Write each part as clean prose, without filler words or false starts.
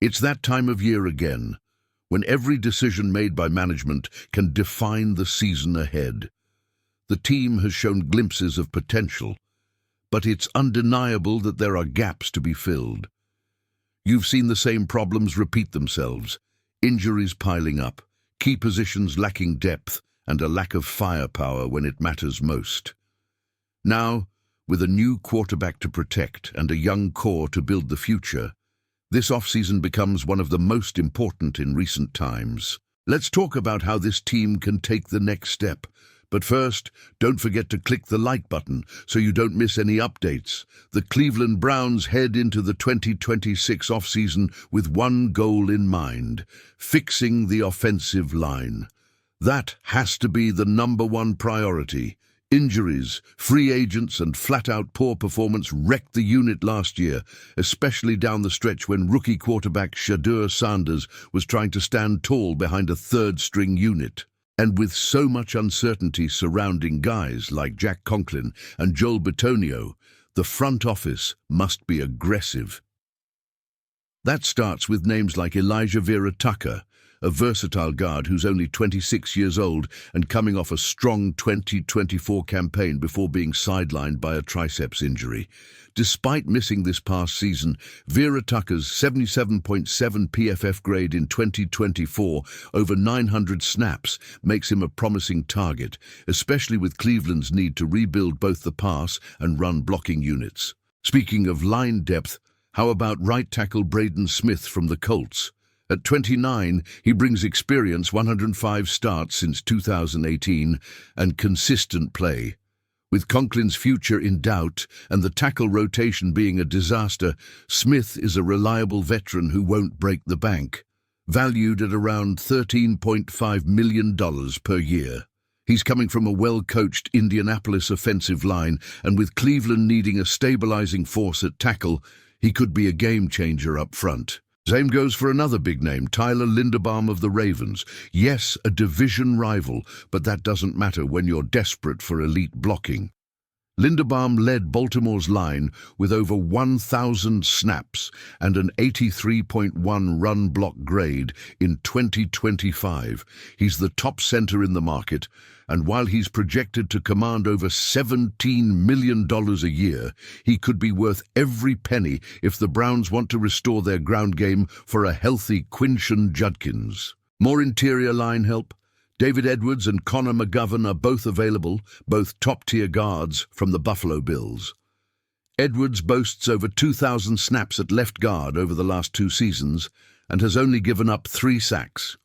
It's that time of year again, when every decision made by management can define the season ahead. The team has shown glimpses of potential, but it's undeniable that there are gaps to be filled. You've seen the same problems repeat themselves: injuries piling up, key positions lacking depth, and a lack of firepower when it matters most. Now, with a new quarterback to protect and a young core to build the future, this offseason becomes one of the most important in recent times. Let's talk about how this team can take the next step. But first, don't forget to click the like button so you don't miss any updates. The Cleveland Browns head into the 2026 offseason with one goal in mind: fixing the offensive line. That has to be the #1 priority. Injuries, free agents, and flat-out poor performance wrecked the unit last year, especially down the stretch when rookie quarterback Shedeur Sanders was trying to stand tall behind a third-string unit. And with so much uncertainty surrounding guys like Jack Conklin and Joel Bitonio, the front office must be aggressive. That starts with names like Elijah Vera Tucker, a versatile guard who's only 26 years old and coming off a strong 2024 campaign before being sidelined by a triceps injury. Despite missing this past season, Vera Tucker's 77.7 PFF grade in 2024 over 900 snaps makes him a promising target, especially with Cleveland's need to rebuild both the pass and run blocking units. Speaking of line depth, how about right tackle Braden Smith from the Colts? At 29, he brings experience, 105 starts since 2018, and consistent play. With Conklin's future in doubt and the tackle rotation being a disaster, Smith is a reliable veteran who won't break the bank. Valued at around $13.5 million per year. He's coming from a well-coached Indianapolis offensive line, and with Cleveland needing a stabilizing force at tackle, he could be a game-changer up front. Same goes for another big name, Tyler Linderbaum of the Ravens. Yes, a division rival, but that doesn't matter when you're desperate for elite blocking. Linderbaum led Baltimore's line with over 1,000 snaps and an 83.1 run-block grade in 2025. He's the top center in the market, and while he's projected to command over $17 million a year, he could be worth every penny if the Browns want to restore their ground game for a healthy Quinshon Judkins. More interior line help? David Edwards and Connor McGovern are both available, both top-tier guards from the Buffalo Bills. Edwards boasts over 2,000 snaps at left guard over the last 2 seasons and has only given up 3 sacks.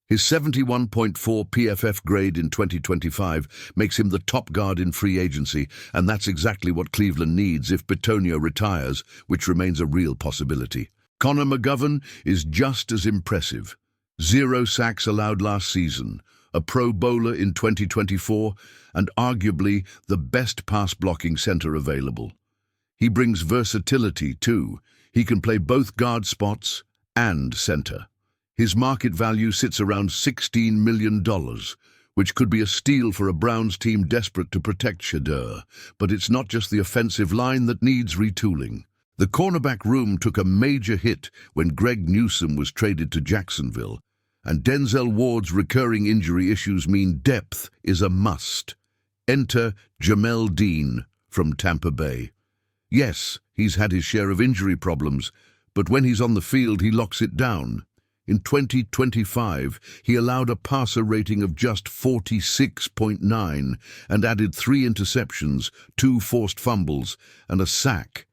His 71.4 PFF grade in 2025 makes him the top guard in free agency, and that's exactly what Cleveland needs if Bitonio retires, which remains a real possibility. Connor McGovern is just as impressive. 0 sacks allowed last season, a Pro Bowler in 2024, and arguably the best pass-blocking center available. He brings versatility, too. He can play both guard spots and center. His market value sits around $16 million, which could be a steal for a Browns team desperate to protect Shedeur. But it's not just the offensive line that needs retooling. The cornerback room took a major hit when Greg Newsome was traded to Jacksonville, and Denzel Ward's recurring injury issues mean depth is a must. Enter Jamel Dean from Tampa Bay. Yes, he's had his share of injury problems, but when he's on the field, he locks it down. In 2025, he allowed a passer rating of just 46.9 and added 3 interceptions, 2 forced fumbles, and a sack.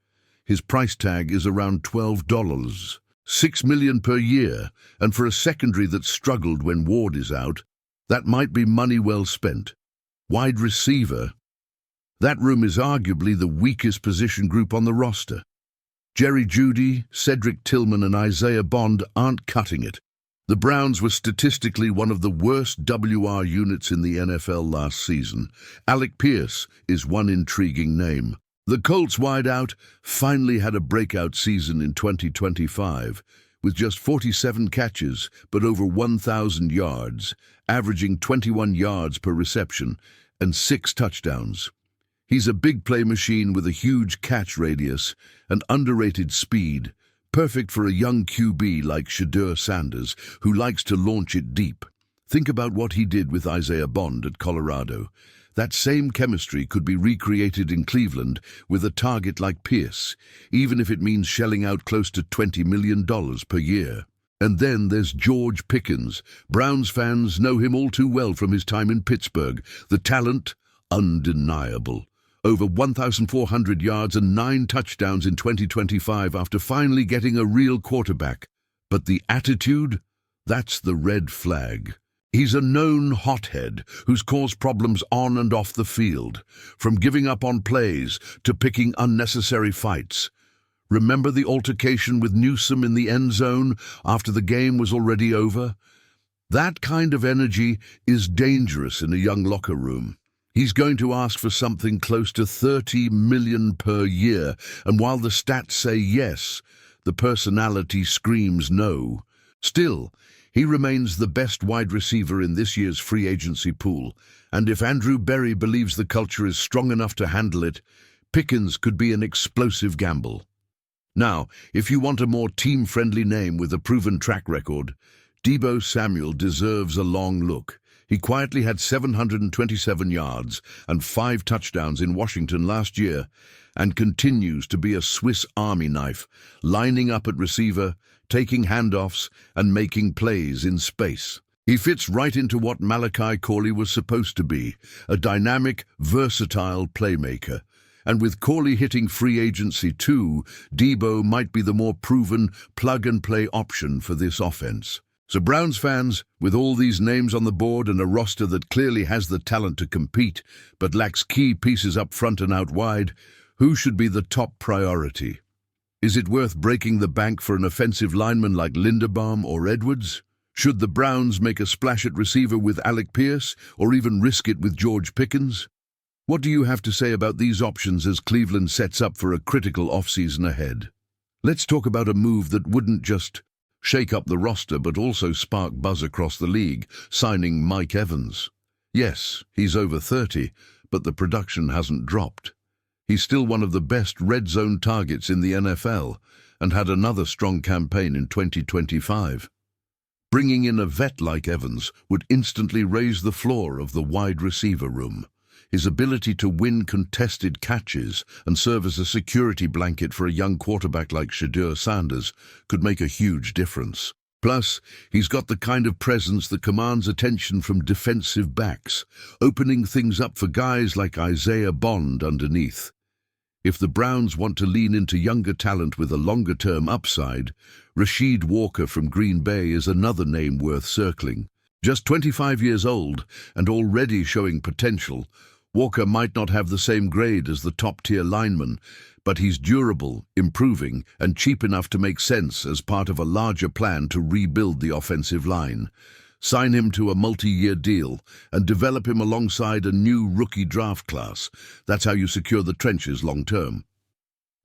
His price tag is around $12. $6 million per year, and for a secondary that struggled when Ward is out, that might be money well spent. Wide receiver. That room is arguably the weakest position group on the roster. Jerry Jeudy, Cedric Tillman, and Isaiah Bond aren't cutting it. The Browns were statistically one of the worst WR units in the NFL last season. Alec Pierce is one intriguing name. The Colts wideout finally had a breakout season in 2025, with just 47 catches but over 1,000 yards, averaging 21 yards per reception and 6 touchdowns. He's a big play machine with a huge catch radius and underrated speed, Perfect for a young QB like Shadur Sanders, who likes to launch it deep. Think about what he did with Isaiah Bond at Colorado. That same chemistry could be recreated in Cleveland with a target like Pierce, even if it means shelling out close to $20 million per year. And then there's George Pickens. Browns fans know him all too well from his time in Pittsburgh. The talent, undeniable. Over 1,400 yards and 9 touchdowns in 2025 after finally getting a real quarterback. But the attitude? That's the red flag. He's a known hothead who's caused problems on and off the field, from giving up on plays to picking unnecessary fights. Remember the altercation with Newsome in the end zone after the game was already over? That kind of energy is dangerous in a young locker room. He's going to ask for something close to $30 million per year, and while the stats say yes, the personality screams no. Still, he remains the best wide receiver in this year's free agency pool, and if Andrew Berry believes the culture is strong enough to handle it, Pickens could be an explosive gamble. Now, if you want a more team-friendly name with a proven track record, Deebo Samuel deserves a long look. He quietly had 727 yards and 5 touchdowns in Washington last year and continues to be a Swiss Army knife, lining up at receiver, taking handoffs, and making plays in space. He fits right into what Malachi Corley was supposed to be, a dynamic, versatile playmaker. And with Corley hitting free agency too, Deebo might be the more proven plug-and-play option for this offense. So Browns fans, with all these names on the board and a roster that clearly has the talent to compete but lacks key pieces up front and out wide, who should be the top priority? Is it worth breaking the bank for an offensive lineman like Linderbaum or Edwards? Should the Browns make a splash at receiver with Alec Pierce or even risk it with George Pickens? What do you have to say about these options as Cleveland sets up for a critical offseason ahead? Let's talk about a move that wouldn't just shake up the roster but also spark buzz across the league, signing Mike Evans. Yes, he's over 30, but the production hasn't dropped. He's still one of the best red zone targets in the NFL and had another strong campaign in 2025. Bringing in a vet like Evans would instantly raise the floor of the wide receiver room. His ability to win contested catches and serve as a security blanket for a young quarterback like Shadur Sanders could make a huge difference. Plus, he's got the kind of presence that commands attention from defensive backs, opening things up for guys like Isaiah Bond underneath. If the Browns want to lean into younger talent with a longer-term upside, Rasheed Walker from Green Bay is another name worth circling. Just 25 years old and already showing potential, Walker might not have the same grade as the top-tier lineman, but he's durable, improving, and cheap enough to make sense as part of a larger plan to rebuild the offensive line. Sign him to a multi-year deal and develop him alongside a new rookie draft class. That's how you secure the trenches long-term.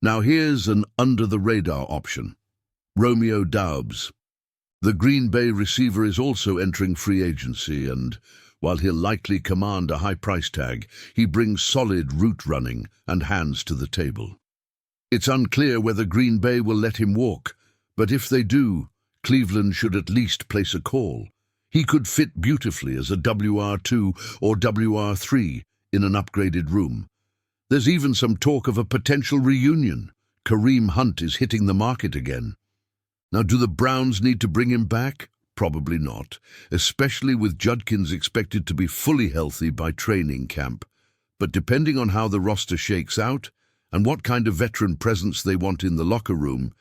Now here's an under-the-radar option. Romeo Doubs. The Green Bay receiver is also entering free agency and, while he'll likely command a high price tag, he brings solid route running and hands to the table. It's unclear whether Green Bay will let him walk, but if they do, Cleveland should at least place a call. He could fit beautifully as a WR2 or WR3 in an upgraded room. There's even some talk of a potential reunion. Kareem Hunt is hitting the market again. Now, do the Browns need to bring him back? Probably not, especially with Judkins expected to be fully healthy by training camp. But depending on how the roster shakes out and what kind of veteran presence they want in the locker room,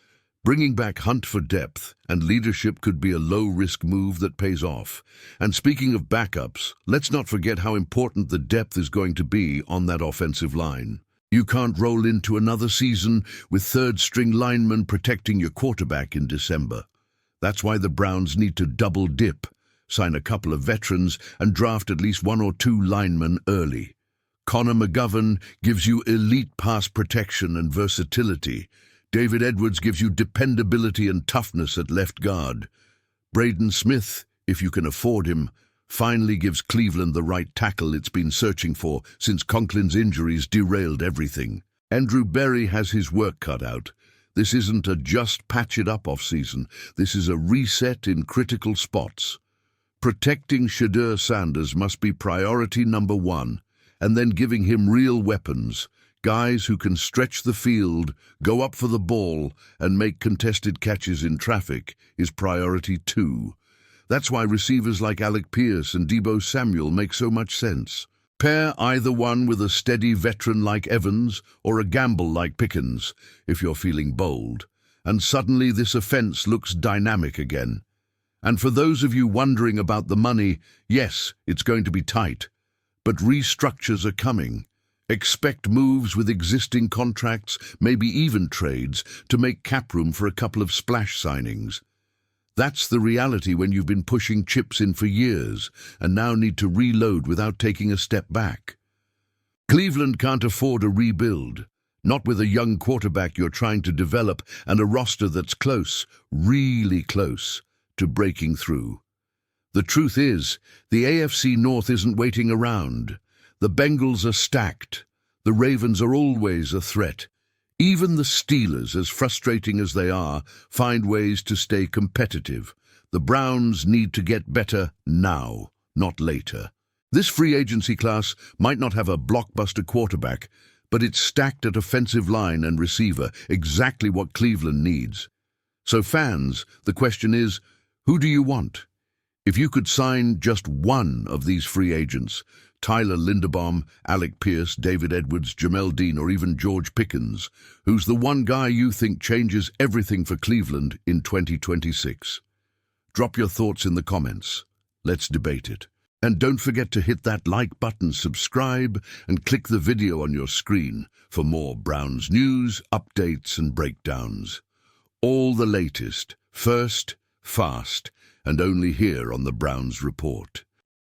bringing back Hunt for depth and leadership could be a low-risk move that pays off. And speaking of backups, let's not forget how important the depth is going to be on that offensive line. You can't roll into another season with third-string linemen protecting your quarterback in December. That's why the Browns need to double dip, sign a couple of veterans, and draft at least 1 or 2 linemen early. Connor McGovern gives you elite pass protection and versatility. David Edwards gives you dependability and toughness at left guard. Braden Smith, if you can afford him, finally gives Cleveland the right tackle it's been searching for since Conklin's injuries derailed everything. Andrew Berry has his work cut out. This isn't a just patch it up off-season. This is a reset in critical spots. Protecting Shedeur Sanders must be priority number one, and then giving him real weapons, guys who can stretch the field, go up for the ball, and make contested catches in traffic, is priority two. That's why receivers like Alec Pierce and Deebo Samuel make so much sense. Pair either one with a steady veteran like Evans or a gamble like Pickens, if you're feeling bold, and suddenly this offense looks dynamic again. And for those of you wondering about the money, yes, it's going to be tight, but restructures are coming. Expect moves with existing contracts, maybe even trades, to make cap room for a couple of splash signings. That's the reality when you've been pushing chips in for years and now need to reload without taking a step back. Cleveland can't afford a rebuild, not with a young quarterback you're trying to develop and a roster that's close, really close, to breaking through. The truth is, the AFC North isn't waiting around. The Bengals are stacked. The Ravens are always a threat. Even the Steelers, as frustrating as they are, find ways to stay competitive. The Browns need to get better now, not later. This free agency class might not have a blockbuster quarterback, but it's stacked at offensive line and receiver, exactly what Cleveland needs. So fans, the question is, who do you want? If you could sign just one of these free agents, Tyler Linderbaum, Alec Pierce, David Edwards, Jamel Dean, or even George Pickens, who's the one guy you think changes everything for Cleveland in 2026? Drop your thoughts in the comments. Let's debate it. And don't forget to hit that like button, subscribe, and click the video on your screen for more Browns news, updates, and breakdowns. All the latest, first, fast, and only here on the Browns Report.